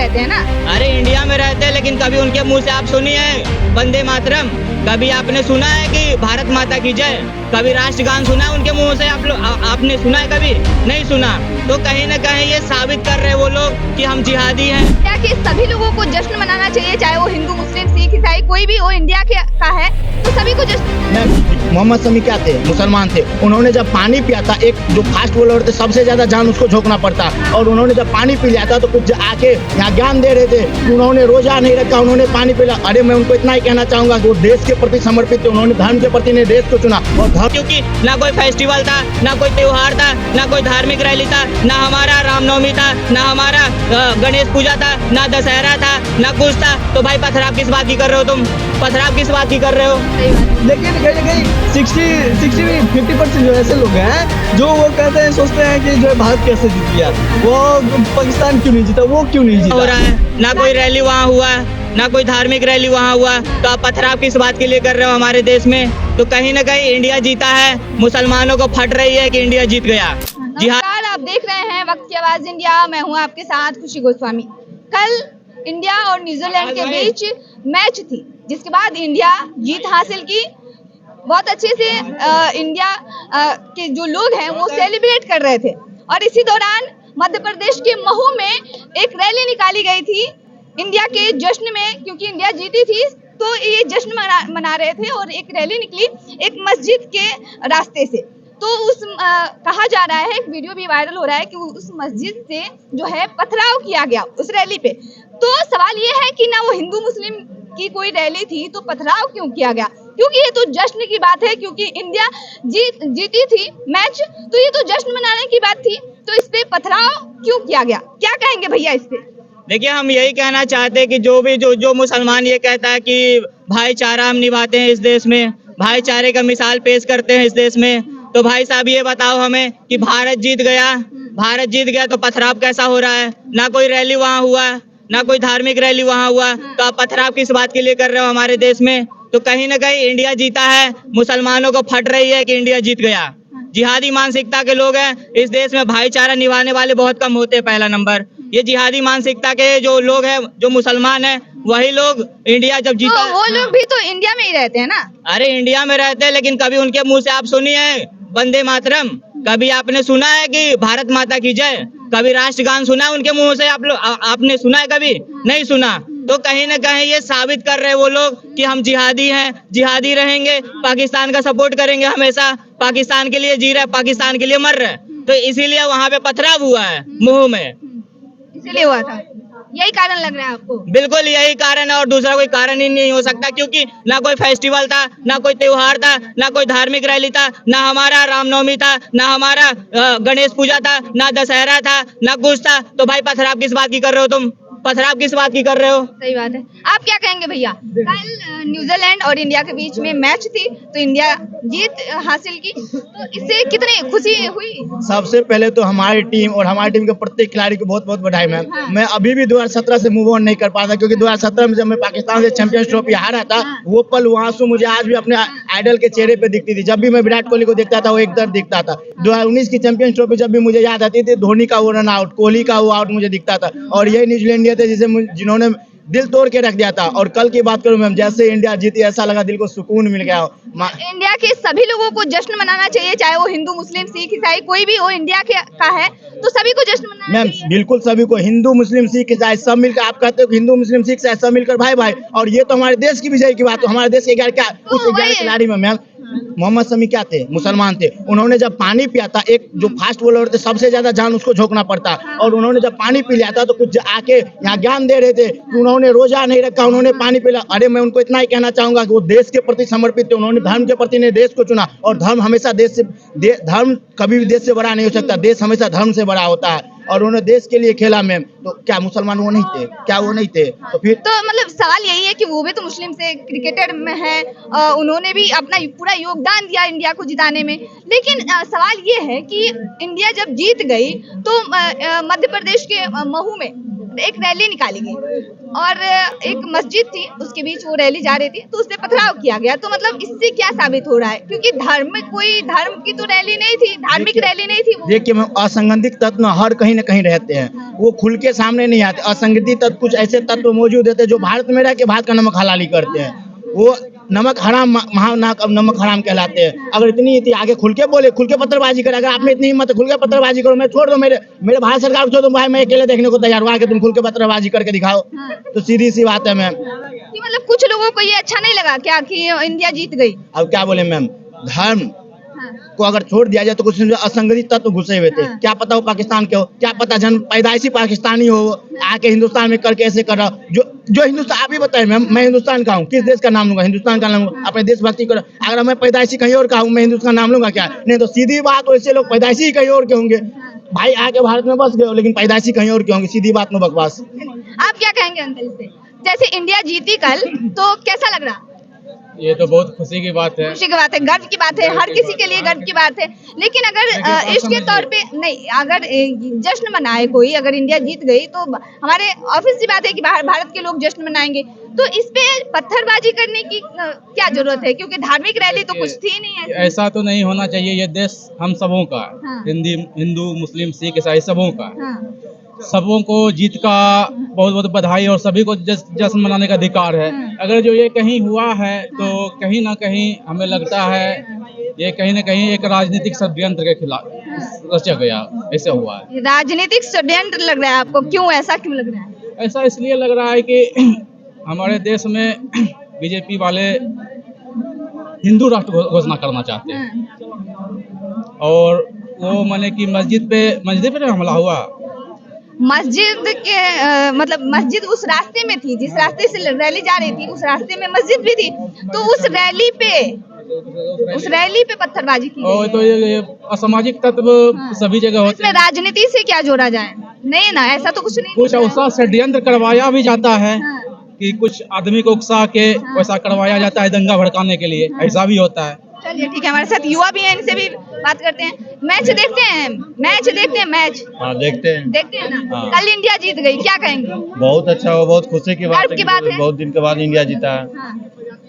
रहते हैं ना। अरे इंडिया में रहते हैं, लेकिन कभी उनके मुंह से आप सुनी है वंदे मातरम? कभी आपने सुना है कि भारत माता की जय? कभी राष्ट्रगान सुना है उनके मुंह से? आपने सुना है? कभी नहीं सुना। तो कहीं ना कहीं ये साबित कर रहे हैं वो लोग कि हम जिहादी हैं। इंडिया के सभी लोगों को जश्न मनाना चाहिए, चाहे वो हिंदू, मुस्लिम, सिख, ईसाई कोई भी हो, इंडिया का है तो सभी को जश्न। मोहम्मद शमी क्या थे? मुसलमान थे। उन्होंने जब पानी पिया था, एक जो फास्ट बॉलर थे सबसे ज्यादा जान उसको झोंकना पड़ता, और उन्होंने जब पानी पी लिया था तो कुछ आके यहाँ ज्ञान दे रहे थे कि उन्होंने रोजा नहीं रखा, उन्होंने पानी पिला। अरे मैं उनको इतना ही कहना चाहूंगा कि वो देश के प्रति समर्पित थे, उन्होंने धर्म के प्रति नहीं देश को चुना। और धर्म क्योंकि ना कोई फेस्टिवल था, ना कोई त्योहार था, ना कोई धार्मिक रैली था, ना हमारा रामनवमी था, ना हमारा गणेश पूजा था, ना दशहरा था, ना कुछ था। तो भाई पथराव किस बात की कर रहे हो तुम? पथराव किस बात की कर रहे हो? लेकिन कहीं ना कहीं 50% जो ऐसे लोग हैं जो वो कहते हैं, सोचते हैं कि जो है भारत कैसे जीत गया, वो पाकिस्तान क्यों नहीं जीता, वो क्यों नहीं जीता। हो रहा है ना कोई रैली वहाँ हुआ, ना कोई धार्मिक रैली वहाँ हुआ, तो आप पथराव किस बात के लिए कर रहे हो हमारे देश में? तो कहीं ना कहीं इंडिया जीता है, मुसलमानों को फट रही है कि इंडिया जीत गया। नमस्कार, आप देख रहे हैं वक्त की आवाज इंडिया, मैं हूं आपके साथ खुशी गोस्वामी। कल इंडिया और न्यूजीलैंड के बीच मैच थी, जिसके बाद इंडिया जीत हासिल की। बहुत अच्छे से इंडिया के जो लोग हैं वो सेलिब्रेट कर रहे थे, और इसी दौरान मध्य प्रदेश के महू में एक रैली निकाली गई थी इंडिया के जश्न में, क्योंकि इंडिया जीती थी तो ये जश्न मना रहे थे, और एक रैली निकली एक मस्जिद के रास्ते से। तो कहा जा रहा है, एक वीडियो भी वायरल हो रहा है कि उस मस्जिद से जो है पथराव किया गया उस रैली पे। तो सवाल ये है कि ना वो हिंदू मुस्लिम की कोई रैली थी तो पथराव क्यों किया गया? क्योंकि ये तो जश्न की बात है, क्योंकि इंडिया जीती थी मैच, तो ये तो जश्न मनाने की बात थी, तो इस पे पथराव क्यों किया गया? क्या कहेंगे भैया इस पे? देखिए, हम यही कहना चाहते हैं कि जो मुसलमान ये कहता है कि भाईचारा हम निभाते हैं इस देश में, भाईचारे का मिसाल पेश करते हैं इस देश में, तो भाई साहब ये बताओ हमें कि भारत जीत गया तो पथराव कैसा हो रहा है? ना कोई रैली वहाँ हुआ, ना कोई धार्मिक रैली वहाँ हुआ, तो आप पथराव किस बात के लिए कर रहे हो हमारे देश में? तो कहीं ना कहीं इंडिया जीता है, मुसलमानों को फट रही है कि इंडिया जीत गया। जिहादी मानसिकता के लोग हैं इस देश में, भाईचारा निभाने वाले बहुत कम होते हैं। पहला नंबर, ये जिहादी मानसिकता के जो लोग हैं, जो मुसलमान हैं, वही लोग इंडिया जब जीता। तो वो लोग भी तो इंडिया में ही रहते हैं ना। अरे इंडिया में रहते हैं, लेकिन कभी उनके मुंह से आप सुनी है वंदे मातरम? कभी आपने सुना है कि भारत माता की जय? कभी राष्ट्रगान सुना है उनके मुंह से? आपने सुना है? कभी नहीं सुना। तो कहीं ना कहीं ये साबित कर रहे हैं वो लोग कि हम जिहादी हैं, जिहादी रहेंगे, पाकिस्तान का सपोर्ट करेंगे हमेशा, पाकिस्तान के लिए जी रहे, पाकिस्तान के लिए मर रहे। तो इसीलिए वहाँ पे पथराव हुआ है मुंह में, इसीलिए हुआ था। यही कारण लग रहा है आपको? बिल्कुल यही कारण है, और दूसरा कोई कारण ही नहीं हो सकता, क्योंकि ना कोई फेस्टिवल था, ना कोई त्योहार था, ना कोई धार्मिक रैली था, ना हमारा रामनवमी था, ना हमारा गणेश पूजा था, ना दशहरा था, ना कुछ था। तो भाई पथराव किस बात की कर रहे हो तुम? पथराव किस बात की कर रहे हो? सही बात है। आप क्या कहेंगे भैया? कल न्यूजीलैंड और इंडिया के बीच में मैच थी, तो इंडिया जीत हासिल की, तो इससे कितनी खुशी हुई? सबसे पहले तो हमारी टीम और हमारी टीम के प्रत्येक खिलाड़ी को बहुत बहुत बधाई मैम। हाँ। मैं अभी भी 2017 से मूव ऑन नहीं कर पाता, क्योंकि 2017 में जब मैं पाकिस्तान से चैंपियंस ट्रॉफी हारा था, हाँ। वो पल वहाँ से मुझे आज भी अपने आइडल के चेहरे पे दिखती थी। जब भी मैं विराट कोहली को देखता था वो एक दर्द दिखता था। 2019 की चैंपियंस ट्रॉफी जब भी मुझे याद आती थी, धोनी का वो रन आउट, कोहली का वो आउट मुझे दिखता था, और यही न्यूजीलैंडिया थे जिन्होंने दिल तोड़ के रख दिया था। और कल की बात करूं मैम, जैसे इंडिया जीती ऐसा लगा दिल को सुकून मिल गया। इंडिया के सभी लोगों को जश्न मनाना चाहिए, चाहे वो हिंदू, मुस्लिम, सिख, ईसाई कोई भी हो, इंडिया का है तो सभी को जश्न मनाना मैम चाहिए। बिल्कुल सभी को, हिंदू मुस्लिम सिख ईसाई सब मिलकर, आप कहते हो कि हिंदू मुस्लिम सिख ईसाई सब मिलकर भाई भाई, और ये तो हमारे देश की विजय की बात। हमारे देश के 11 खिलाड़ी में मैम मोहम्मद शमी क्या थे? मुसलमान थे। उन्होंने जब पानी पिया था, एक जो फास्ट बॉलर थे सबसे ज्यादा जान उसको झोंकना पड़ता, और उन्होंने जब पानी पी लिया था तो कुछ आके यहाँ ज्ञान दे रहे थे कि उन्होंने रोजा नहीं रखा, उन्होंने पानी पिला। अरे मैं उनको इतना ही कहना चाहूंगा कि वो देश के प्रति समर्पित थे, उन्होंने धर्म के प्रति नहीं देश को चुना, और धर्म हमेशा धर्म कभी भी देश से बड़ा नहीं हो सकता, देश हमेशा धर्म से बड़ा होता है, और उन्होंने देश के लिए खेला मैम। तो क्या मुसलमान वो नहीं थे? क्या वो नहीं थे? तो फिर तो मतलब सवाल यही है कि वो भी तो मुस्लिम से क्रिकेटर में है, उन्होंने भी अपना पूरा योगदान दिया इंडिया को जिताने में। लेकिन सवाल ये है कि इंडिया जब जीत गई तो मध्य प्रदेश के महू में एक रैली निकाली गई, और एक मस्जिद थी उसके बीच वो रैली जा रही थी, तो उससे पथराव किया गया। तो मतलब इससे क्या साबित हो रहा है? क्योंकि धर्म की तो रैली नहीं थी, धार्मिक रैली नहीं थी वो। देखिए मैं असंगठित तत्व हर कहीं न कहीं रहते हैं, वो खुल के सामने नहीं आते। असंगठित तत्व, कुछ ऐसे तत्व मौजूद होते हैं जो भारत में रह के भारत का नमक हलाली करते हैं, वो नमक हराम, नमक हराम कहलाते हैं। अगर इतनी थी आगे खुल के बोले, खुल के पत्रबाजी करे। अगर आप में इतनी हिम्मत है खुल के पत्रबाजी करो, मैं छोड़ दो, मेरे भारत सरकार को छोड़ दो भाई, मैं अकेले देखने को तैयार हुआ कि तुम खुल के पत्रबाजी करके दिखाओ। तो सीधी सी बात है मैम। कि मतलब कुछ लोगों को ये अच्छा नहीं लगा क्या कि इंडिया जीत गई? अब क्या बोले मैम, धर्म को अगर छोड़ दिया जाए तो कुछ असंगठित तत्व घुसे हुए थे। क्या पता वो पाकिस्तान के हो, क्या पता जन्म पैदाइशी पाकिस्तानी हो, आके हिंदुस्तान में करके ऐसे कर रहा हो। जो हिंदुस्तान, आप ही बताए मैम, मैं हिंदुस्तान का हूँ, किस देश का नाम लूंगा? हिंदुस्तान का नाम लूंगा। अपने देशभक्ति करो। अगर मैं पैदाइशी कहीं और का हूँ, मैं हिंदुस्तान का नाम लूंगा क्या? नहीं तो सीधी बात, वैसे लोग पैदाइशी ही कहीं और के होंगे भाई, आके भारत में बस गए हो, लेकिन पैदाइशी कहीं और के होंगे। सीधी बात में बकवास। आप क्या कहेंगे अंकल से? जैसे इंडिया जीती कल, तो कैसा लग रहा? ये तो बहुत खुशी की बात है। खुशी की बात है, गर्व की बात है, हर किसी के लिए गर्व की बात है। लेकिन अगर इसके तौर पे नहीं, अगर जश्न मनाए कोई, अगर इंडिया जीत गई तो हमारे ऑफिस की बात है कि भारत के लोग जश्न मनाएंगे, तो इस पे पत्थरबाजी करने की क्या जरूरत है? क्योंकि धार्मिक रैली तो कुछ थी नहीं ऐसी। ऐसा तो नहीं होना चाहिए। ये देश हम सबों का है। हाँ। हिंदू, मुस्लिम, सिख, ईसाई सबों का है। हाँ, सबों को जीत का बहुत बहुत बधाई, और सभी को जश्न मनाने का अधिकार है। अगर जो ये कहीं हुआ है तो कहीं ना कहीं हमें लगता है ये कहीं ना कहीं एक राजनीतिक षड्यंत्र के खिलाफ रचा गया, ऐसे हुआ है। राजनीतिक षड्यंत्र लग रहा है आपको? क्यों, ऐसा क्यों लग रहा है? ऐसा इसलिए लग रहा है कि हमारे देश में बीजेपी वाले हिंदू राष्ट्र घोषणा करना चाहते हैं, और वो माने कि मस्जिद पे हमला हुआ। मस्जिद के मतलब मस्जिद उस रास्ते में थी, जिस रास्ते से रैली जा रही थी, उस रास्ते में मस्जिद भी थी, तो उस रैली पे पत्थरबाजी की और गई। तो ये असामाजिक तत्व सभी जगह होते इसमें हैं। राजनीति से क्या जोड़ा जाए? नहीं ना, ऐसा तो कुछ नहीं। कुछ ऐसा षड्यंत्र करवाया भी जाता है हाँ। कि कुछ आदमी को उकसा के वैसा करवाया जाता है दंगा भड़काने के लिए, ऐसा भी होता है। चलिए ठीक है, हमारे साथ युवा भी हैं, इनसे भी बात करते हैं। मैच देखते हैं? मैच हाँ देखते हैं। ना? हाँ। कल इंडिया जीत गई, क्या कहेंगे? बहुत अच्छा हो, बहुत खुशी की गर्व की बात है। बहुत दिन के बाद इंडिया जीता है। हाँ,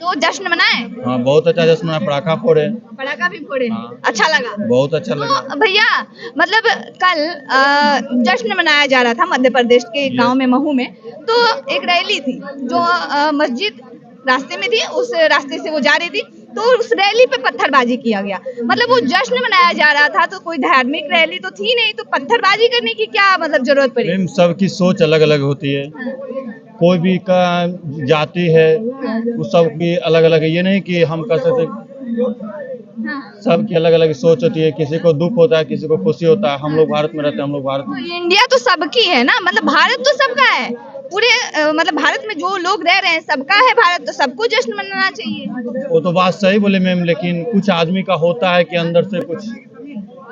तो जश्न मनाए? हाँ बहुत अच्छा जश्न मनाया, पटाखा फोड़े, पटाखा भी फोड़े? हाँ। अच्छा लगा? बहुत अच्छा लगा। तो भैया, मतलब कल जश्न मनाया जा रहा था मध्य प्रदेश के एक गांव में, महू में। तो एक रैली थी जो मस्जिद रास्ते में थी, उस रास्ते से वो जा रही थी, तो उस रैली पे पत्थरबाजी किया गया। मतलब वो जश्न मनाया जा रहा था, तो कोई धार्मिक रैली तो थी नहीं, तो पत्थरबाजी करने की क्या मतलब जरूरत पड़ी? मैम सबकी सोच अलग अलग होती है, कोई भी का जाति है, वो सबकी अलग अलग है। ये नहीं कि हम कर सकते, सबकी अलग अलग सोच होती है। किसी को दुख होता है, किसी को खुशी होता है। हम लोग भारत में रहते हैं, हम लोग भारत में। तो इंडिया तो सबकी है ना, मतलब भारत तो सबका है पूरे, मतलब भारत में जो लोग रह रहे हैं सबका है भारत, तो सबको जश्न मनाना चाहिए। वो तो बात सही बोले मैम, लेकिन कुछ आदमी का होता है कि अंदर से कुछ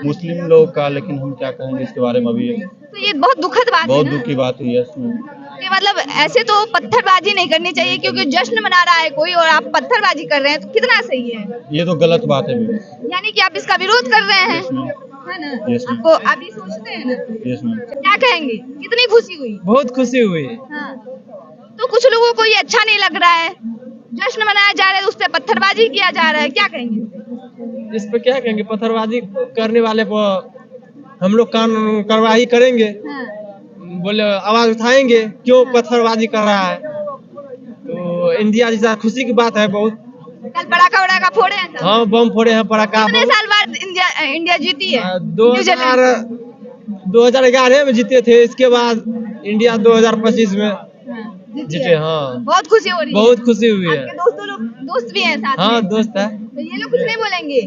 मुस्लिम लोग का, लेकिन हम क्या कहेंगे इसके बारे में अभी। तो ये बहुत दुखद बात बहुत है ना? दुख की बात हुई है इसमें। कि मतलब ऐसे तो पत्थरबाजी नहीं करनी चाहिए, क्योंकि जश्न मना रहा है कोई और आप पत्थरबाजी कर रहे हैं, तो कितना सही है? ये तो गलत बात है मैम। यानी कि आप इसका विरोध कर रहे हैं, है ना? Yes, ma'am. आपको आप ये सोचते हैं ना? Yes ma'am. क्या कहेंगे, कितनी खुशी हुई? बहुत खुशी हुई। हाँ। तो कुछ लोगों को ये अच्छा नहीं लग रहा है, जश्न मनाया जा रहा है, उस पर पत्थरबाजी किया जा रहा है, क्या कहेंगे? इस पे क्या कहेंगे? पत्थरबाजी करने वाले पर हम लोग कार्रवाई करेंगे, हाँ। बोले आवाज उठाएंगे क्यों पत्थरबाजी कर रहा है। तो इंडिया जैसा खुशी की बात है बहुत। कल पटाखा वड़ाखा फोड़े हैं सब? हाँ बम फोड़े हैं, पटाखा। कितने साल बाद इंडिया जीती है? न्यूजीलैंड 2011 में जीते थे, इसके बाद इंडिया 2025 में जीते। हाँ बहुत खुशी हो रही है? बहुत खुशी हुई है। आपके दोस्त भी हैं साथ हाँ में? दोस्त है। तो ये लोग कुछ नहीं बोलेंगे?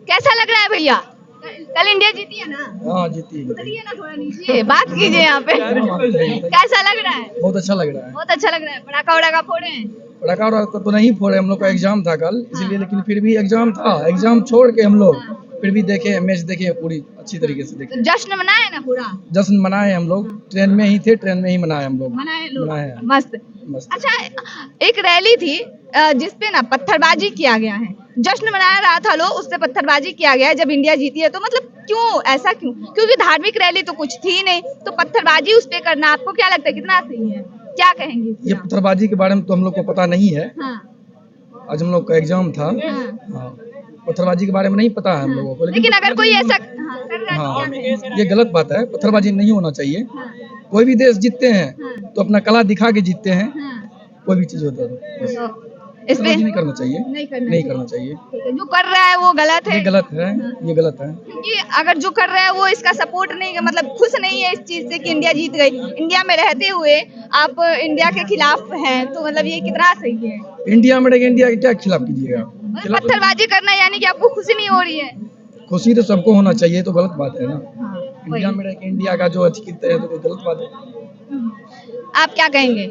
कैसा लग रहा है भैया? कल इंडिया जीती है ना? हाँ जीती। उतरिए ना थोड़ा नीचे, बात कीजिए यहाँ पे। कैसा लग रहा है? बहुत अच्छा लग रहा है। बहुत अच्छा लग रहा है। पटाखा वड़ाखा फोड़े हैं? पटाखा तो नहीं फोड़े, हम लोग का एग्जाम था कल इसीलिए, लेकिन फिर भी एग्जाम था, एग्जाम छोड़ के हम लोग फिर भी देखे, मैच देखे, पूरी अच्छी तरीके से देखे। तो जश्न मनाए ना पूरा? जश्न मनाए हम लोग, ट्रेन में ही थे, ट्रेन में ही मनाए हम लोग। मनाए लोग? मनाए हैं। मस्त। मस्त। अच्छा, एक रैली थी जिसपे ना पत्थरबाजी किया गया है, जश्न मना रहा था लोग, उस पे पत्थरबाजी किया गया है जब इंडिया जीती है, तो मतलब क्यों, ऐसा क्यों? क्योंकि धार्मिक रैली तो कुछ थी नहीं, तो पत्थरबाजी उस पे करना आपको क्या लगता है कितना सही है? क्या कहेंगे? ये पत्थरबाजी के बारे में तो हम लोग को पता नहीं है, हाँ। आज हम लोग का एग्जाम था। हाँ। हाँ, पत्थरबाजी के बारे में नहीं पता है हम लोगों को, लेकिन अगर कोई ऐसा, हाँ, हाँ, ये गलत बात है, पत्थरबाजी नहीं होना चाहिए। कोई भी देश जीतते हैं तो अपना कला दिखा के जीतते हैं, कोई भी चीज होता है। इस पे पत्थरबाजी नहीं करना चाहिए, नहीं नहीं करना चाहिए। ठीक है, जो कर रहा है वो गलत है, ये गलत है, ये गलत है। क्योंकि अगर जो कर रहा है वो इसका सपोर्ट नहीं, मतलब खुश नहीं है इस चीज से कि इंडिया जीत गई। इंडिया में रहते हुए आप इंडिया के खिलाफ हैं, तो मतलब ये कितना सही है? इंडिया में रहेगा, इंडिया के क्या खिलाफ कीजिएगा? मतलब पत्थरबाजी करना यानी कि आपको खुशी नहीं हो रही है? खुशी तो सबको होना चाहिए, तो गलत बात है ना। वही। इंडिया में रह के इंडिया का जो अचकित है तो गलत बात है। आप क्या कहेंगे?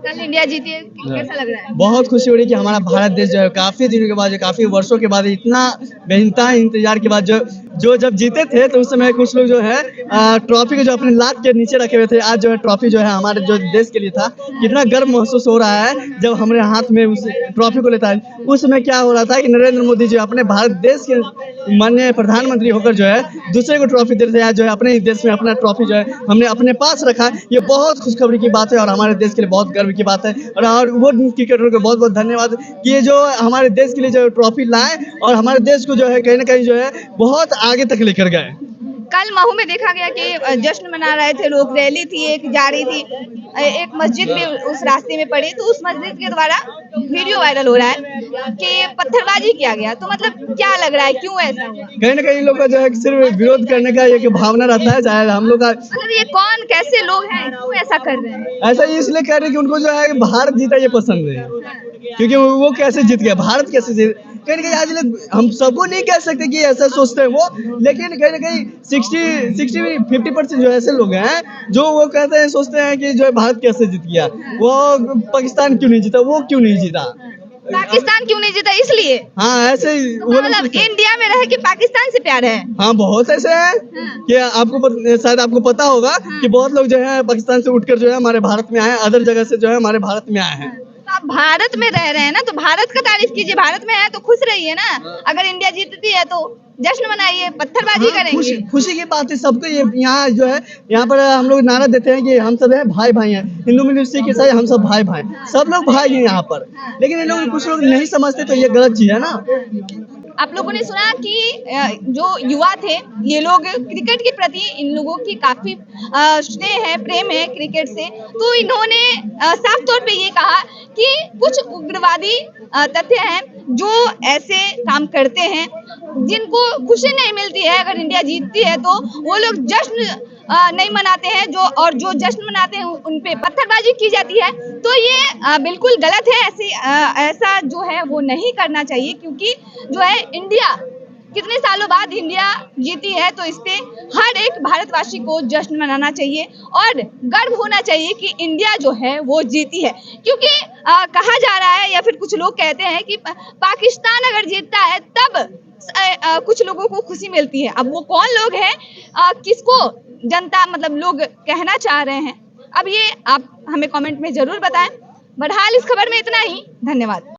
कल इंडिया जीती है, कैसा लग रहा है? बहुत खुशी हो रही है कि हमारा भारत देश जो है काफी दिनों के बाद, काफी वर्षों के बाद, इतना बेइंतहा इंतजार के बाद जो जब जीते थे तो उस समय कुछ लोग जो है ट्रॉफी को जो अपने लात के नीचे रखे हुए थे, आज जो है ट्रॉफी जो है हमारे जो देश के लिए था, कितना गर्व महसूस हो रहा है जब हमारे हाथ में उस ट्रॉफी को लेता है। उस समय क्या हो रहा था कि नरेंद्र मोदी जी अपने भारत देश के माननीय प्रधानमंत्री होकर जो है दूसरे को ट्रॉफी दे रहे थे। आज जो है अपने ही देश में अपना ट्रॉफी जो है हमने अपने पास रखा है, ये बहुत खुशखबरी की बात है और हमारे देश के लिए बहुत गर्व की बात है। और वो क्रिकेटरों को बहुत बहुत धन्यवाद कि ये जो हमारे देश के लिए जो ट्रॉफी लाए और हमारे देश को जो है कहीं ना कहीं जो है बहुत आगे तक लेकर गए। कल महू में देखा गया कि जश्न मना रहे थे लोग, रैली थी, एक जा रही थी, एक मस्जिद भी उस रास्ते में पड़ी, तो उस मस्जिद के द्वारा वीडियो वायरल हो रहा है कि पत्थरबाजी किया गया। तो मतलब क्या लग रहा है, क्यों ऐसा हुआ? कहीं ना कहीं लोग का जो है सिर्फ विरोध करने का एक भावना रहता है, चाहे हम लोग का मतलब ये कौन कैसे लोग हैं, क्यों ऐसा कर रहे हैं? ऐसा इसलिए कह रहे हैं कि उनको जो है भारत जीता ये पसंद है, क्योंकि वो कैसे जीत गया, भारत कैसे जीत। कहीं ना कहीं आज लोग, हम सबको नहीं कह सकते कि ऐसा सोचते हैं वो, लेकिन कहीं ना कहीं 50% जो ऐसे लोग हैं जो वो कहते हैं, सोचते हैं कि जो है भारत कैसे जीत गया, वो पाकिस्तान क्यों नहीं जीता, वो क्यों नहीं जीता, पाकिस्तान क्यों नहीं जीता, इसलिए। हाँ ऐसे वो मतलब इंडिया में रह के पाकिस्तान से प्यार है? हाँ बहुत ऐसे हैं कि शायद आपको पता होगा कि बहुत लोग जो है पाकिस्तान से उठकर जो है हमारे भारत में आए, अदर जगह से जो है हमारे भारत में आए हैं। तो आप भारत में रह रहे हैं ना, तो भारत का तारीफ कीजिए, भारत में है तो खुश रहिए ना। अगर इंडिया जीतती है तो जश्न मनाइए, पत्थरबाजी करेंगे। खुशी की बात है सबको। ये यहाँ जो है यहाँ पर हम लोग नारा देते हैं कि हम सब है भाई भाई हैं, हिंदू मुस्लिम सिख ईसाई हम सब भाई भाई, सब लोग भाई हैं यहाँ पर। लेकिन ये लोग कुछ लोग नहीं समझते, तो ये गलत चीज है ना। आप लोगों ने सुना कि जो युवा थे ये लोग क्रिकेट के प्रति इन लोगों की काफी स्नेह है, प्रेम है क्रिकेट से। तो इन्होंने साफ तौर पे ये कहा कि कुछ उग्रवादी तथ्य हैं जो ऐसे काम करते हैं जिनको खुशी नहीं मिलती है अगर इंडिया जीतती है, तो वो लोग जश्न नहीं मनाते हैं, जो जश्न मनाते हैं उन पे पत्थरबाजी की जाती है। तो ये बिल्कुल गलत है, ऐसा जो है वो नहीं करना चाहिए, क्योंकि जो है इंडिया कितने सालों बाद इंडिया जीती है, तो इस पे हर एक भारतवासी को जश्न मनाना चाहिए और गर्व होना चाहिए कि इंडिया जो है वो जीती है। क्योंकि कहा जा रहा है या फिर कुछ लोग कहते हैं कि पाकिस्तान अगर जीतता है तब कुछ लोगों को खुशी मिलती है। अब वो कौन लोग हैं, किसको जनता मतलब लोग कहना चाह रहे हैं, अब ये आप हमें कमेंट में जरूर बताएं। बहरहाल इस खबर में इतना ही, धन्यवाद।